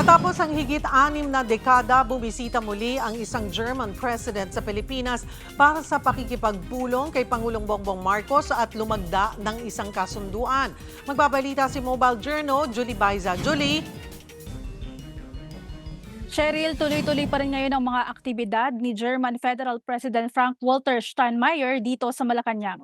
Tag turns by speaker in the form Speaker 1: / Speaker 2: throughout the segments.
Speaker 1: Matapos ang higit-6 na dekada, bumisita muli ang isang German president sa Pilipinas para sa pakikipagpulong kay Pangulong Bongbong Marcos at lumagda ng isang kasunduan. Magbabalita si Mobile Journal, Julie Baiza. Julie?
Speaker 2: Cheryl, tuloy-tuloy pa rin ngayon ang mga aktibidad ni German Federal President Frank-Walter Steinmeier dito sa Malacanang.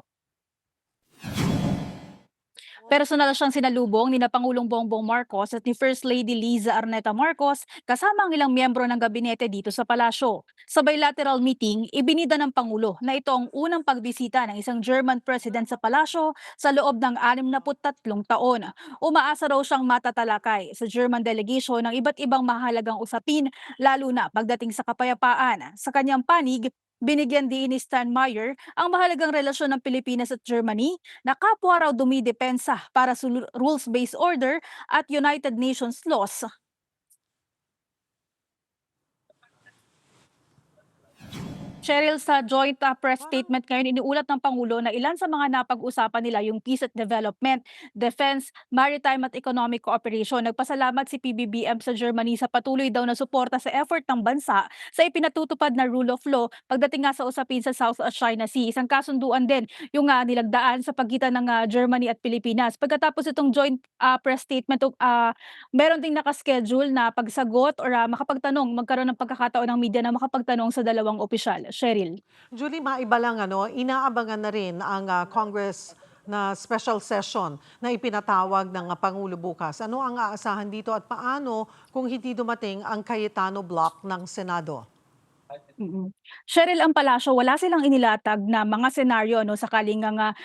Speaker 2: Personal siyang sinalubong ni na Pangulong Bongbong Marcos at ni First Lady Liza Arneta Marcos kasama ang ilang miyembro ng gabinete dito sa palasyo. Sa bilateral meeting, ibinida ng Pangulo na ito ang unang pagbisita ng isang German president sa palasyo sa loob ng 63 taon. Umaasa raw siyang matatalakay sa German delegation ng iba't ibang mahalagang usapin, lalo na pagdating sa kapayapaan. Sa kanyang panig, binigyan din ni Steinmeier ang mahalagang relasyon ng Pilipinas at Germany na kapwa raw dumidepensa para sa rules-based order at United Nations laws. Cheryl, sa joint press statement ngayon, iniulat ng Pangulo na ilan sa mga napag-usapan nila yung peace at development, defense, maritime at economic cooperation. Nagpasalamat si PBBM sa Germany sa patuloy daw na suporta sa effort ng bansa sa ipinatutupad na rule of law pagdating nga sa usapin sa South China Sea. Isang kasunduan din yung nilagdaan sa pagitan ng Germany at Pilipinas. Pagkatapos itong joint press statement, meron ding nakaschedule na pagsagot or makapagtanong, magkaroon ng pagkakataon ng media na makapagtanong sa dalawang opisyal. Cheryl.
Speaker 1: Julie, maiba lang, inaabangan na rin ang Congress na special session na ipinatawag ng Pangulo bukas. Ano ang aasahan dito at paano kung hindi dumating ang Cayetano Block ng Senado?
Speaker 2: Cheryl, ang palasyo wala silang inilatag na mga senaryo sakaling nga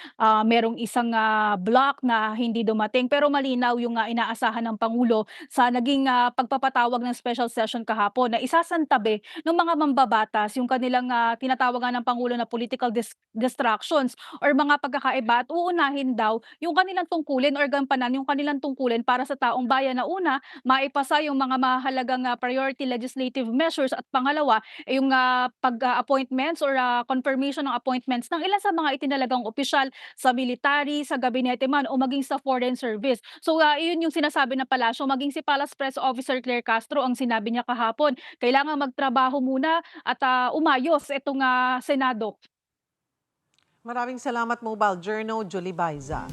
Speaker 2: merong isang block na hindi dumating, pero malinaw yung inaasahan ng Pangulo sa naging pagpapatawag ng special session kahapon na isasantabi ng mga mambabatas yung kanilang tinatawag ng Pangulo na political distractions or mga pagkakaiba at uunahin daw yung kanilang tungkulin or gampanan yung kanilang tungkulin para sa taong bayan na una, maipasa yung mga mahalagang priority legislative measures at pangalawa yung pag-appointments or confirmation ng appointments ng ilan sa mga itinalagang opisyal sa military, sa gabinete man o maging sa foreign service. So iyon yung sinasabi ng palasyo, maging si Palace Press Officer Claire Castro ang sinabi niya kahapon, kailangan magtrabaho muna at umayos itong Senado.
Speaker 1: Maraming salamat, Mobile Journal, Julie Baiza.